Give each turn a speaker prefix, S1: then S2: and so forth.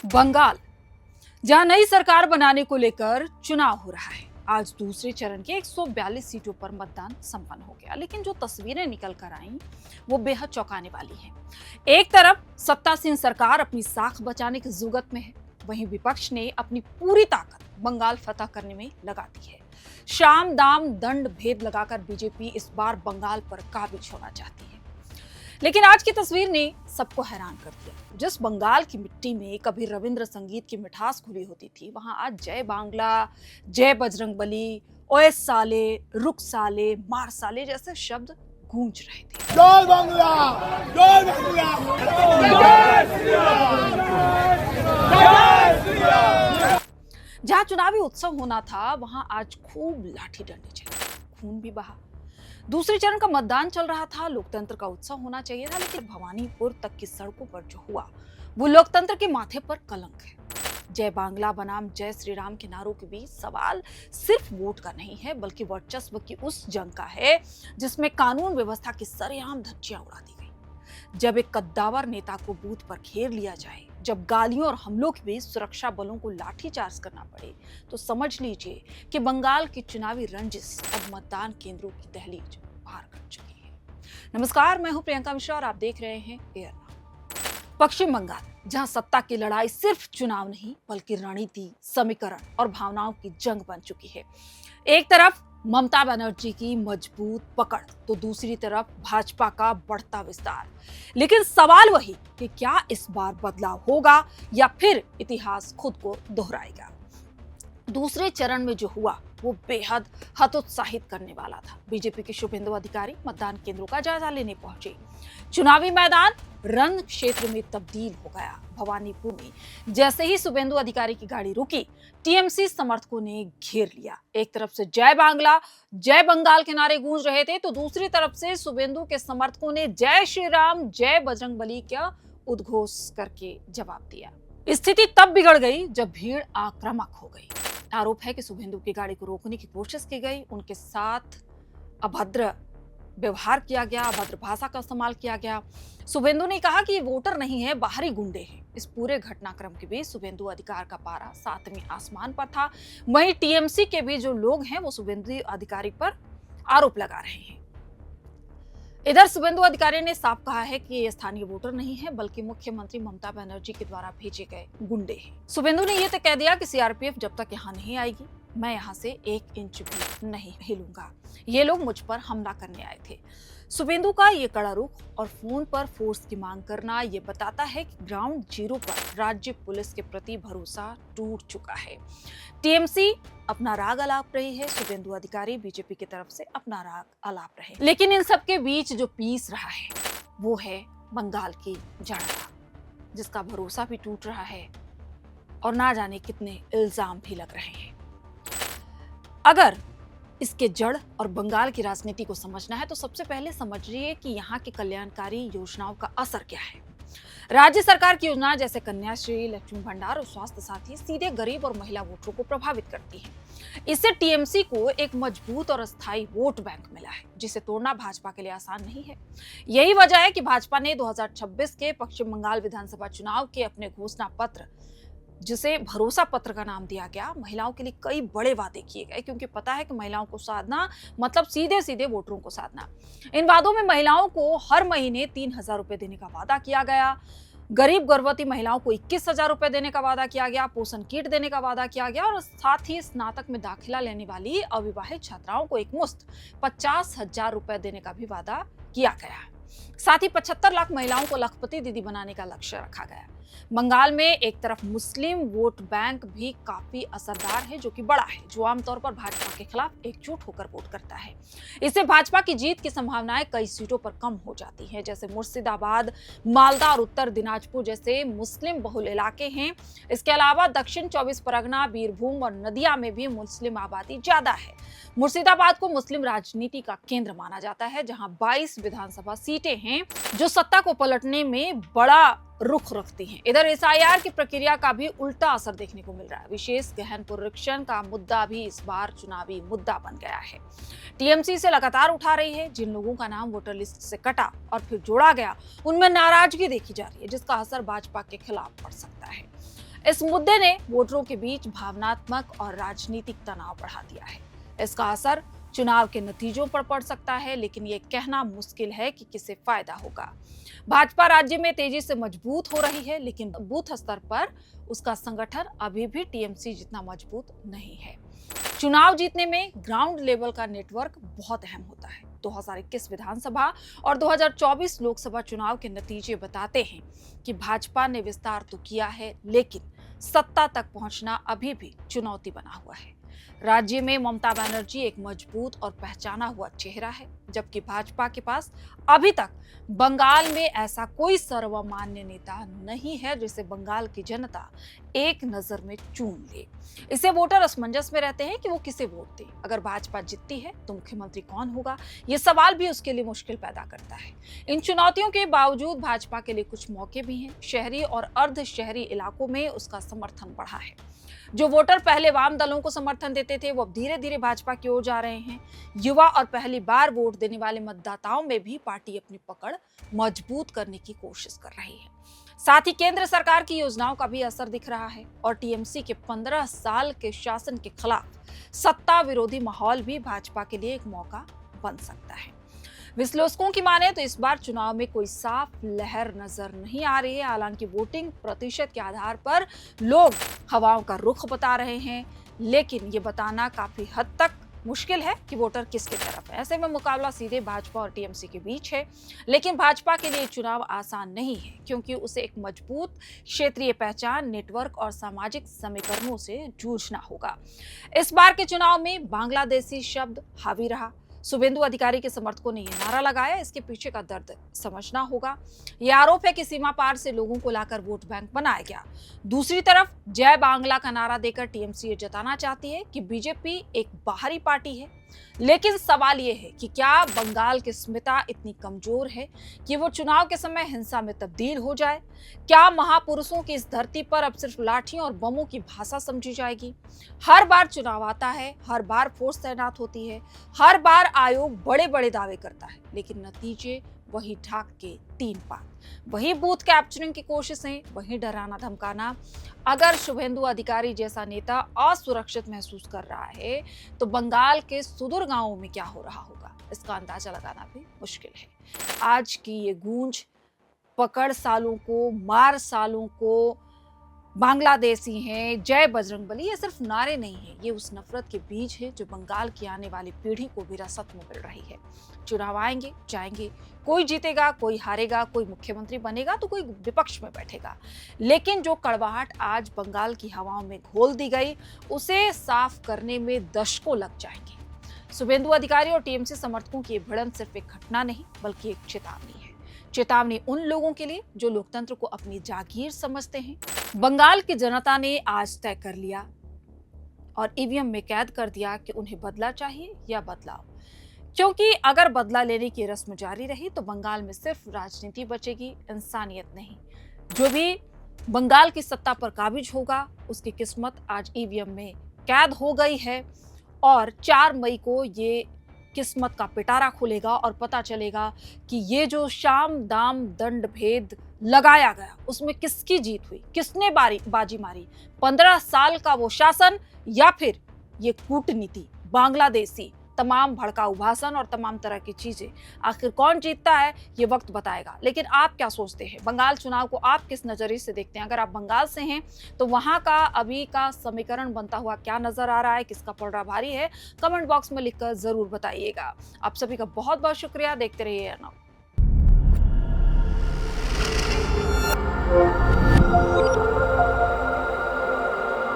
S1: बंगाल, जहां नई सरकार बनाने को लेकर चुनाव हो रहा है। आज दूसरे चरण के 142 सीटों पर मतदान संपन्न हो गया, लेकिन जो तस्वीरें निकल कर आईं वो बेहद चौंकाने वाली हैं। एक तरफ सत्तासीन सरकार अपनी साख बचाने की जुगत में है, वहीं विपक्ष ने अपनी पूरी ताकत बंगाल फतह करने में लगा दी है। शाम दाम दंड भेद लगाकर बीजेपी इस बार बंगाल पर काबिज होना चाहती है। लेकिन आज की तस्वीर ने सबको हैरान कर दिया। जिस बंगाल की मिट्टी में कभी रविंद्र संगीत की मिठास घुली होती थी, वहां आज जय बांग्ला, जय बजरंगबली, ओए साले, रुक साले, मार साले जैसे शब्द गूंज रहे थे।
S2: जय बांग्ला, जय बांग्ला, जय श्री राम, जय श्री राम।
S1: जहां चुनावी उत्सव होना था, वहां आज खूब लाठी डंडे चले, खून भी बहा। दूसरे चरण का मतदान चल रहा था, लोकतंत्र का उत्सव होना चाहिए था, लेकिन भवानीपुर तक की सड़कों पर जो हुआ वो लोकतंत्र के माथे पर कलंक है। जय बांग्ला बनाम जय श्री राम के नारों के बीच सवाल सिर्फ वोट का नहीं है, बल्कि वर्चस्व की उस जंग का है जिसमें कानून व्यवस्था की सरेआम धज्जियां उड़ा दी गई। जब एक कद्दावर नेता को बूथ पर घेर लिया जाए, जब गालियों और हमलों के बीच सुरक्षा बलों को लाठीचार्ज करना पड़े, तो समझ लीजिए कि बंगाल की चुनावी रंजिश अब मतदान केंद्रों की दहलीज पार कर चुकी है। नमस्कार, मैं हूं प्रियंका मिश्रा और आप देख रहे हैं एयर नाउ। पश्चिम बंगाल, जहां सत्ता की लड़ाई सिर्फ चुनाव नहीं बल्कि रणनीति, समीकरण और भावनाओं की जंग बन चुकी है। एक तरफ ममता बनर्जी की मजबूत पकड़, तो दूसरी तरफ भाजपा का बढ़ता विस्तार। लेकिन सवाल वही कि क्या इस बार बदलाव होगा या फिर इतिहास खुद को दोहराएगा। दूसरे चरण में जो हुआ वो बेहद हतोत्साहित करने वाला था। बीजेपी के शुभेंदु अधिकारी मतदान केंद्रों का जायजा लेने पहुंचे। चुनावी मैदान रण क्षेत्र में तब्दील हो गया। भवानीपुर में जैसे ही शुभेंदु अधिकारी की गाड़ी रुकी, टीएमसी समर्थकों ने घेर लिया। एक तरफ से जय बांग्ला, जय बंगाल के नारे गूंज रहे थे, तो दूसरी तरफ से शुभेंदु के समर्थकों ने जय श्री राम, जय बजरंगबली का उद्घोष करके जवाब दिया। स्थिति तब बिगड़ गई जब भीड़ आक्रामक हो गई। आरोप है कि शुभेंदु की गाड़ी को रोकने की कोशिश की गई, उनके साथ अभद्र व्यवहार किया गया, अभद्र भाषा का इस्तेमाल किया गया। शुभेंदु ने कहा कि ये वोटर नहीं है, बाहरी गुंडे हैं। इस पूरे घटनाक्रम के बीच शुभेंदु अधिकार का पारा सातवें आसमान पर था। वहीं टीएमसी के भी जो लोग हैं वो शुभेंदु अधिकारी पर आरोप लगा रहे हैं। इधर शुभेंदु अधिकारी ने साफ कहा है कि ये स्थानीय वोटर नहीं है, बल्कि मुख्यमंत्री ममता बनर्जी के द्वारा भेजे गए गुंडे हैं। शुभेंदु ने यह तक कह दिया कि सीआरपीएफ जब तक यहाँ नहीं आएगी, मैं यहाँ से 1 इंच भी नहीं हिलूंगा। ये लोग मुझ पर हमला करने आए थे। शुभेंदु का ये कड़ा रुख और फोन पर फोर्स की मांग करना ये बताता है कि ग्राउंड जीरो पर राज्य पुलिस के प्रति भरोसा टूट चुका है। टीएमसी अपना राग अलाप रही है, शुभेंदु अधिकारी बीजेपी की तरफ से अपना राग अलाप रहे। लेकिन इन सब के बीच जो पीस रहा है वो है बंगाल की जनता, जिसका भरोसा भी टूट रहा है और ना जाने कितने इल्जाम भी लग रहे हैं। अगर इसके जड़ और बंगाल की राजनीति को समझना है तो सबसे पहले समझिए कि यहाँ की कल्याणकारी योजनाओं का असर क्या है। राज्य सरकार की योजना जैसे कन्याश्री, लक्ष्मी भंडार और स्वास्थ्य साथी सीधे गरीब और महिला वोटरों को प्रभावित करती है। इससे टीएमसी को एक मजबूत और अस्थायी वोट बैंक मिला है, जिसे तोड़ना भाजपा के लिए आसान नहीं है। यही वजह है कि भाजपा ने 2026 के पश्चिम बंगाल विधानसभा चुनाव के अपने घोषणा पत्र, जिसे भरोसा पत्र का नाम दिया गया, महिलाओं के लिए कई बड़े वादे किए गए, क्योंकि पता है कि महिलाओं को साधना मतलब सीधे सीधे वोटरों को साधना। इन वादों में महिलाओं को हर महीने 3,000 रुपए देने का वादा किया गया, गरीब गर्भवती महिलाओं को 21,000 रुपए देने का वादा किया गया, पोषण किट देने का वादा किया गया और साथ ही स्नातक में दाखिला लेने वाली अविवाहित छात्राओं को एक मुश्त 50,000 रुपए देने का भी वादा किया गया। साथ ही 75 लाख महिलाओं को लखपति दीदी बनाने का लक्ष्य रखा गया। बंगाल में एक तरफ मुस्लिम वोट बैंक भी काफी असरदार है, जो कि बड़ा है, जो आमतौर पर भाजपा के खिलाफ एकजुट होकर वोट करता है। इससे भाजपा की जीत की संभावनाएं कई सीटों पर कम हो जाती हैं, जैसे मुर्शिदाबाद, मालदा और उत्तर दिनाजपुर जैसे मुस्लिम बहुल इलाके हैं। इसके अलावा दक्षिण 24 परगना, बीरभूम और नदिया में भी मुस्लिम आबादी ज्यादा है। मुर्शिदाबाद को मुस्लिम राजनीति का केंद्र माना जाता है, जहां 22 विधानसभा सीटें हैं जो सत्ता को पलटने में बड़ा रुख रखती हैं। इधर एसआईआर की प्रक्रिया का भी उल्टा असर देखने को मिल रहा है। विशेष गहन पुनरीक्षण का मुद्दा भी इस बार चुनावी मुद्दा बन गया है। टीएमसी से लगातार उठा रही है। जिन लोगों का नाम वोटर लिस्ट से कटा और फिर जोड़ा गया, उनमें नाराजगी देखी जा रही है, जिसका असर भाजपा के खिलाफ पड़ सकता है। इस मुद्दे ने वोटरों के बीच भावनात्मक और राजनीतिक तनाव बढ़ा दिया है। इसका असर चुनाव के नतीजों पर पड़ सकता है, लेकिन ये कहना मुश्किल है कि किसे फायदा होगा। भाजपा राज्य में तेजी से मजबूत हो रही है, लेकिन बूथ स्तर पर उसका संगठन अभी भी टीएमसी जितना मजबूत नहीं है। चुनाव जीतने में ग्राउंड लेवल का नेटवर्क बहुत अहम होता है। 2021 विधानसभा और 2024 लोकसभा चुनाव के नतीजे बताते हैं कि भाजपा ने विस्तार तो किया है, लेकिन सत्ता तक पहुंचना अभी भी चुनौती बना हुआ है। राज्य में ममता बनर्जी एक मजबूत और पहचाना हुआ चेहरा है, जबकि भाजपा के पास अभी तक बंगाल में ऐसा कोई सर्वमान्य नेता नहीं है जिसे बंगाल की जनता एक नजर में चुन ले। इसे वोटर असमंजस में रहते हैं कि वो किसे वोट दें। अगर भाजपा जीतती है तो मुख्यमंत्री कौन होगा, ये सवाल भी उसके लिए मुश्किल पैदा करता है। इन चुनौतियों के बावजूद भाजपा के लिए कुछ मौके भी हैं। शहरी और अर्ध शहरी इलाकों में उसका समर्थन बढ़ा है। जो वोटर पहले वाम दलों को समर्थन देते थे, वो अब धीरे धीरे भाजपा की ओर जा रहे हैं। युवा और पहली बार वोट देने वाले मतदाताओं में भी पार्टी अपनी पकड़ मजबूत करने की कोशिश कर रही है। साथ ही केंद्र सरकार की योजनाओं का भी असर दिख रहा है और टीएमसी के 15 साल के शासन के खिलाफ सत्ता विरोधी माहौल भी भाजपा के लिए एक मौका बन सकता है। विश्लेषकों की माने तो इस बार चुनाव में कोई साफ लहर नजर नहीं आ रही है। हालांकि वोटिंग प्रतिशत के आधार पर लोग हवाओं का रुख बता रहे हैं, लेकिन ये बताना काफी हद तक मुश्किल है कि वोटर किसकी तरफ है। ऐसे में मुकाबला सीधे भाजपा और टीएमसी के बीच है, लेकिन भाजपा के लिए चुनाव आसान नहीं है, क्योंकि उसे एक मजबूत क्षेत्रीय पहचान, नेटवर्क और सामाजिक समीकरणों से जूझना होगा। इस बार के चुनाव में बांग्लादेशी शब्द हावी रहा। शुभेंदु अधिकारी के समर्थकों ने यह नारा लगाया, इसके पीछे का दर्द समझना होगा। यह आरोप है कि सीमा पार से लोगों को लाकर वोट बैंक बनाया गया। दूसरी तरफ जय बांग्ला का नारा देकर टीएमसी ये जताना चाहती है कि बीजेपी एक बाहरी पार्टी है। लेकिन सवाल यह है कि क्या बंगाल की अस्मिता इतनी कमजोर है कि वो चुनाव के समय हिंसा में तब्दील हो जाए? क्या महापुरुषों की इस धरती पर अब सिर्फ लाठियों और बमों की भाषा समझी जाएगी? हर बार चुनाव आता है, हर बार फोर्स तैनात होती है, हर बार आयोग बड़े बड़े दावे करता है, लेकिन नतीजे वही ढाक के 3 पात, वही बूथ कैप्चरिंग की कोशिशें, वही डराना धमकाना। अगर शुभेंदु अधिकारी जैसा नेता असुरक्षित महसूस कर रहा है, तो बंगाल के सुदूर गांवों में क्या हो रहा होगा, इसका अंदाजा लगाना भी मुश्किल है। आज की ये गूंज पकड़ सालों को, मार सालों को, बांग्लादेशी हैं, जय बजरंगबली, ये सिर्फ नारे नहीं है, ये उस नफरत के बीज है जो बंगाल की आने वाली पीढ़ी को विरासत में मिल रही है। चुनाव आएंगे जाएंगे, कोई जीतेगा, कोई हारेगा, कोई मुख्यमंत्री बनेगा तो कोई विपक्ष में बैठेगा, लेकिन जो कड़वाहट आज बंगाल की हवाओं में घोल दी गई, उसे साफ करने में दशकों लग जाएंगे। शुभेंदु अधिकारी और टीएमसी समर्थकों की भिड़ंत सिर्फ एक घटना नहीं, बल्कि एक चेतावनी है। चेतावनी उन लोगों के लिए जो लोकतंत्र को अपनी जागीर समझते हैं। बंगाल की जनता ने आज तय कर लिया और ईवीएम में कैद कर दिया कि उन्हें बदला चाहिए या बदलाव, क्योंकि अगर बदला लेने की रस्म जारी रही तो बंगाल में सिर्फ राजनीति बचेगी, इंसानियत नहीं। जो भी बंगाल की सत्ता पर काबिज होगा, उसकी किस्मत आज ईवीएम में कैद हो गई है और 4 मई को ये किस्मत का पिटारा खुलेगा और पता चलेगा कि ये जो शाम दाम दंड भेद लगाया गया, उसमें किसकी जीत हुई, किसने बाजी मारी, 15 साल का वो शासन या फिर ये कूटनीति, बांग्लादेशी तमाम भड़काऊ भाषण और तमाम तरह की चीजें। आखिर कौन जीतता है ये वक्त बताएगा। लेकिन आप क्या सोचते हैं, बंगाल चुनाव को आप किस नजरिए से देखते हैं? अगर आप बंगाल से हैं तो वहां का अभी का समीकरण बनता हुआ क्या नजर आ रहा है, किसका पलड़ा भारी है, कमेंट बॉक्स में लिखकर जरूर बताइएगा। आप सभी का बहुत बहुत शुक्रिया। देखते रहिए अर्नब।